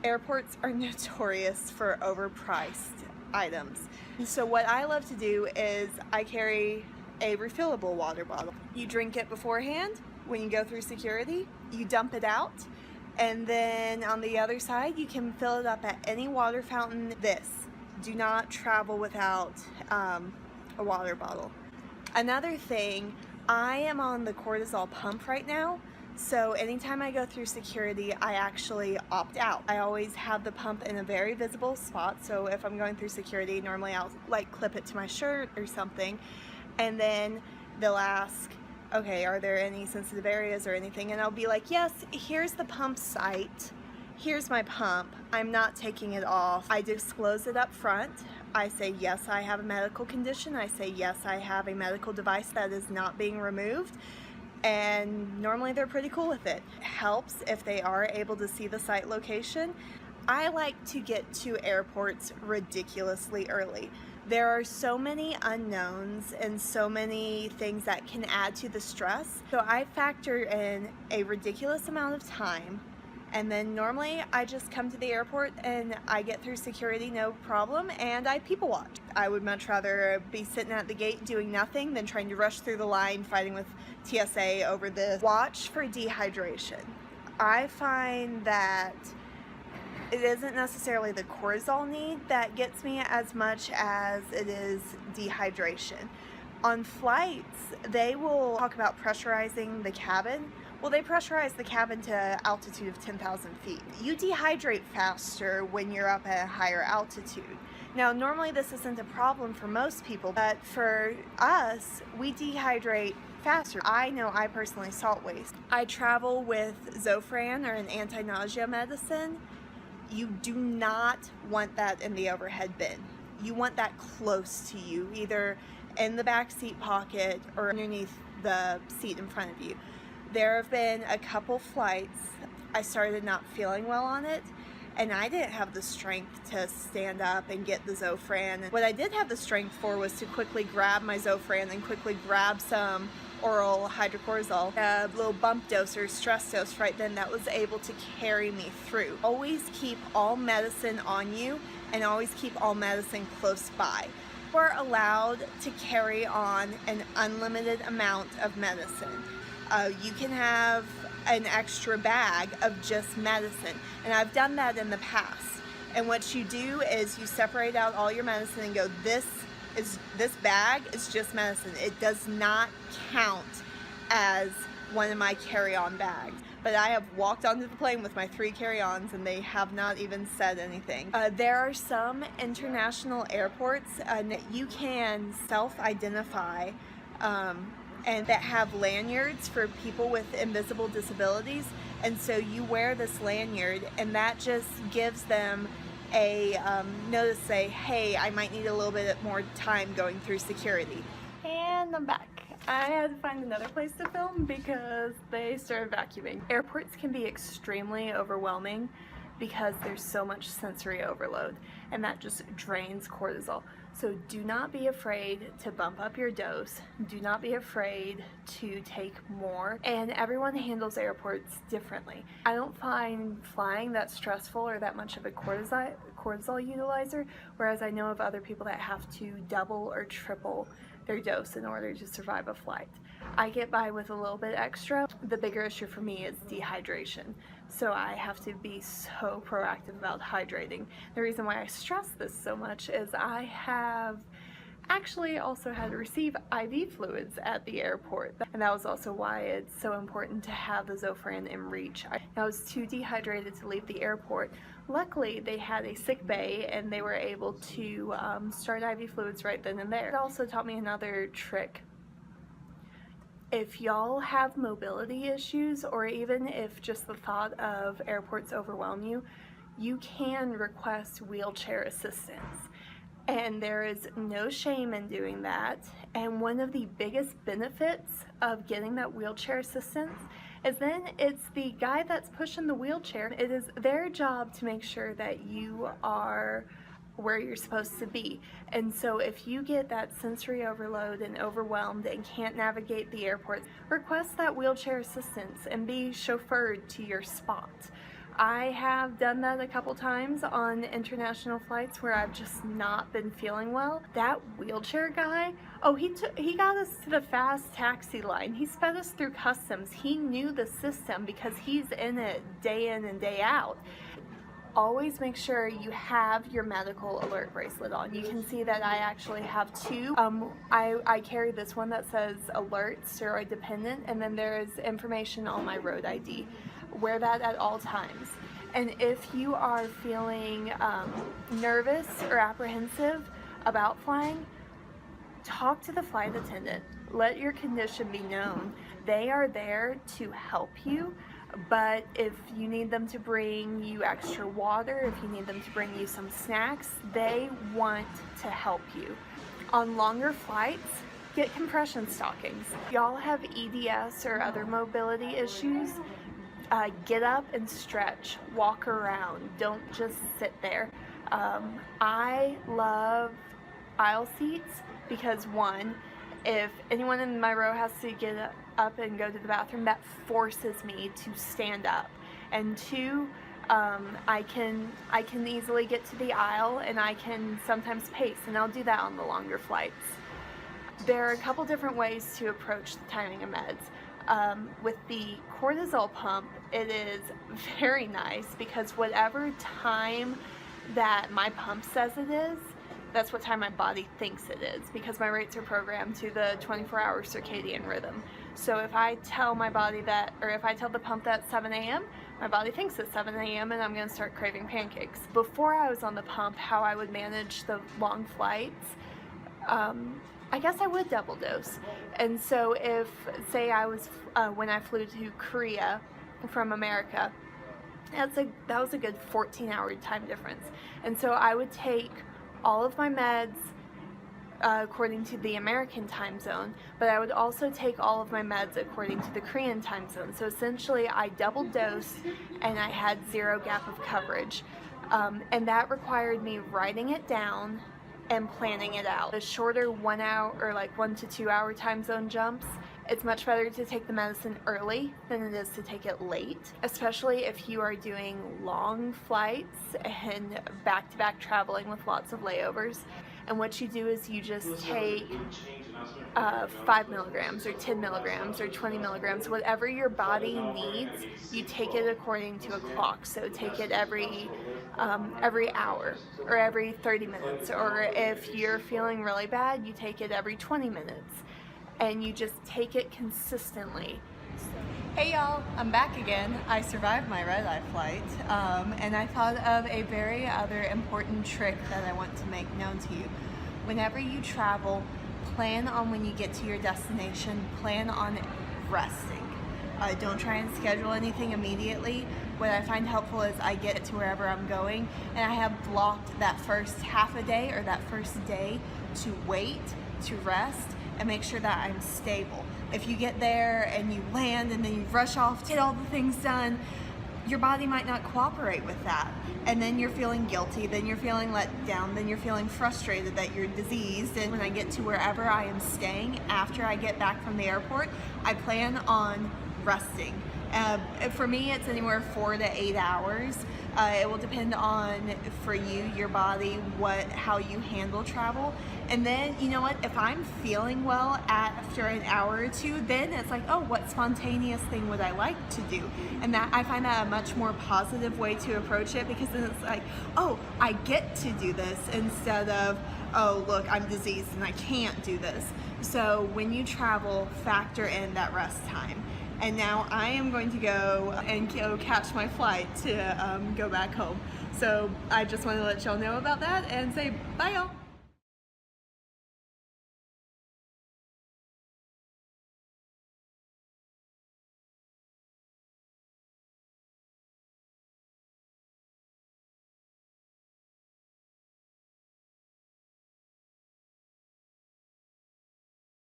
Airports are notorious for overpriced items. So what I love to do is I carry a refillable water bottle. You drink it beforehand. When you go through security, you dump it out, and then on the other side you can fill it up at any water fountain. Do not travel without a water bottle. Another thing, I am on the cortisol pump right now, so anytime I go through security, I actually opt out. I always have the pump in a very visible spot, so if I'm going through security, normally I'll like clip it to my shirt or something, and then they'll ask, okay, are there any sensitive areas or anything? And I'll be like, yes, here's the pump site. Here's my pump. I'm not taking it off. I disclose it up front. I say, yes, I have a medical condition. I say, yes, I have a medical device that is not being removed. And normally they're pretty cool with it. It helps if they are able to see the site location. I like to get to airports ridiculously early. There are so many unknowns and so many things that can add to the stress. So I factor in a ridiculous amount of time, and then normally I just come to the airport and I get through security no problem, and I people watch. I would much rather be sitting at the gate doing nothing than trying to rush through the line fighting with TSA over this. Watch for dehydration. I find that it isn't necessarily the cortisol need that gets me as much as it is dehydration. On flights, they will talk about pressurizing the cabin. Well, they pressurize the cabin to altitude of 10,000 feet. You dehydrate faster when you're up at a higher altitude. Now, normally this isn't a problem for most people, but for us, we dehydrate faster. I know I personally salt waste. I travel with Zofran, or an anti-nausea medicine. You do not want that in the overhead bin. You want that close to you, either in the back seat pocket or underneath the seat in front of you. There have been a couple flights I started not feeling well on it, and I didn't have the strength to stand up and get the Zofran. What I did have the strength for was to quickly grab my Zofran and quickly grab some oral hydrocortisol, a little bump dose or stress dose right then that was able to carry me through. Always keep all medicine on you, and always keep all medicine close by. We're allowed to carry on an unlimited amount of medicine. You can have an extra bag of just medicine, and I've done that in the past. And what you do is you separate out all your medicine and go, this bag is just medicine. It does not count as one of my carry-on bags. But I have walked onto the plane with my 3 carry-ons and they have not even said anything. There are some international airports that you can self-identify and that have lanyards for people with invisible disabilities, and so you wear this lanyard and that just gives them a notice, say, hey, I might need a little bit more time going through security. And I'm back. I had to find another place to film because they started vacuuming. Airports can be extremely overwhelming because there's so much sensory overload, and that just drains cortisol. So do not be afraid to bump up your dose. Do not be afraid to take more. And everyone handles airports differently. I don't find flying that stressful or that much of a cortisol utilizer, whereas I know of other people that have to double or triple their dose in order to survive a flight. I get by with a little bit extra. The bigger issue for me is dehydration. So I have to be so proactive about hydrating. The reason why I stress this so much is I have actually also had to receive IV fluids at the airport, and that was also why it's so important to have the Zofran in reach. I was too dehydrated to leave the airport. Luckily, they had a sick bay and they were able to start IV fluids right then and there. It also taught me another trick. If y'all have mobility issues, or even if just the thought of airports overwhelm you, you can request wheelchair assistance. And there is no shame in doing that. And one of the biggest benefits of getting that wheelchair assistance is then it's the guy that's pushing the wheelchair. It is their job to make sure that you are where you're supposed to be. And so if you get that sensory overload and overwhelmed and can't navigate the airport, request that wheelchair assistance and be chauffeured to your spot. I have done that a couple times on international flights where I've just not been feeling well. That wheelchair guy, oh, he got us to the fast taxi line. He sped us through customs. He knew the system because he's in it day in and day out. Always make sure you have your medical alert bracelet on. You can see that I actually have two. I carry this one that says alert, steroid dependent, and then there's information on my road ID. Wear that at all times. And if you are feeling nervous or apprehensive about flying, talk to the flight attendant. Let your condition be known. They are there to help you, but if you need them to bring you extra water, if you need them to bring you some snacks, they want to help you. On longer flights, get compression stockings. Y'all have EDS or other mobility issues, get up and stretch, walk around, don't just sit there. I love aisle seats because one, if anyone in my row has to get up and go to the bathroom, that forces me to stand up. And two, I can easily get to the aisle and I can sometimes pace, and I'll do that on the longer flights. There are a couple different ways to approach the timing of meds. With the cortisol pump, it is very nice because whatever time that my pump says it is, that's what time my body thinks it is, because my rates are programmed to the 24-hour circadian rhythm. So if I tell my body that, or if I tell the pump that 7 a.m., my body thinks it's 7 a.m. and I'm going to start craving pancakes. Before I was on the pump, how I would manage the long flights, I guess I would double dose. And so if, say I was, when I flew to Korea from America, that was a good 14-hour time difference. And so I would take all of my meds according to the American time zone, but I would also take all of my meds according to the Korean time zone. So essentially I double dosed and I had 0 gap of coverage. And that required me writing it down and planning it out. The shorter 1 hour or like 1 to 2 hour time zone jumps, it's much better to take the medicine early than it is to take it late, especially if you are doing long flights and back-to-back traveling with lots of layovers. And what you do is you just take 5 milligrams or 10 milligrams or 20 milligrams, whatever your body needs, you take it according to a clock. So take it every hour or every 30 minutes, or if you're feeling really bad, you take it every 20 minutes. And you just take it consistently. Hey y'all, I'm back again. I survived my red-eye flight, and I thought of a very other important trick that I want to make known to you. Whenever you travel, plan on when you get to your destination, plan on resting. Don't try and schedule anything immediately. What I find helpful is I get to wherever I'm going, and I have blocked that first half a day or that first day to wait, to rest, and make sure that I'm stable. If you get there and you land and then you rush off to get all the things done, your body might not cooperate with that. And then you're feeling guilty, then you're feeling let down, then you're feeling frustrated that you're diseased. And when I get to wherever I am staying, after I get back from the airport, I plan on resting. For me, it's anywhere 4 to 8 hours. It will depend on, for you, your body, how you handle travel. And then, you know what, if I'm feeling well after an hour or two, then it's like, oh, what spontaneous thing would I like to do? And that, I find that a much more positive way to approach it, because then it's like, oh, I get to do this, instead of, oh, look, I'm diseased and I can't do this. So when you travel, factor in that rest time. And now I am going to go and catch my flight to go back home. So I just want to let y'all know about that and say bye y'all.